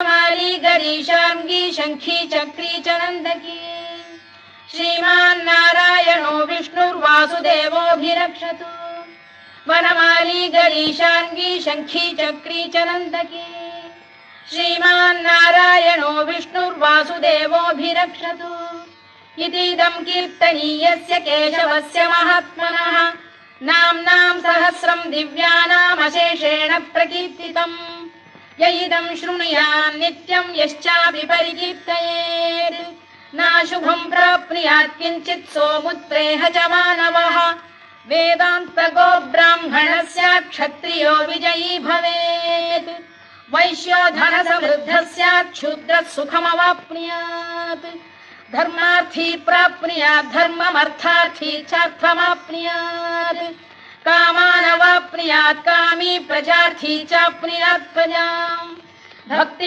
माली गरीशार्ङ्गी शङ्खी चक्री च नन्दकी श्रीमान्नारायणो विष्णुर्वासुदेवोऽभिरक्षतु वनमाली गरीशार्ङ्गी शङ्खी चक्री च नन्दकी श्रीमान्नारायणो विष्णुर्वासुदेवोऽभिरक्षतु इतीदं कीर्तनीयस्य केशवस्य महात्मनः नाम्नां सहस्रं दिव्यानामशेषेण प्रकीर्तितम् य इदं शृणुयात् नित्यं यश्चापि परिकीर्तयेत् नाशुभं प्राप्नुयात् किञ्चित् सोमुत्रेह च मानवः वेदान्तको ब्राह्मणः स्यात् क्षत्रियो विजयी भवेत् वैश्यो धनसमृद्धः स्यात् शूद्रः सुखमवाप्नुयात् धर्मार्थी प्राप्नुयात् धर्ममर्थार्थी चार्थमाप्नुयात् कामानवाप्नुयात् कामी प्रजार्थी चाप्नुयात् प्रजाम् भक्ति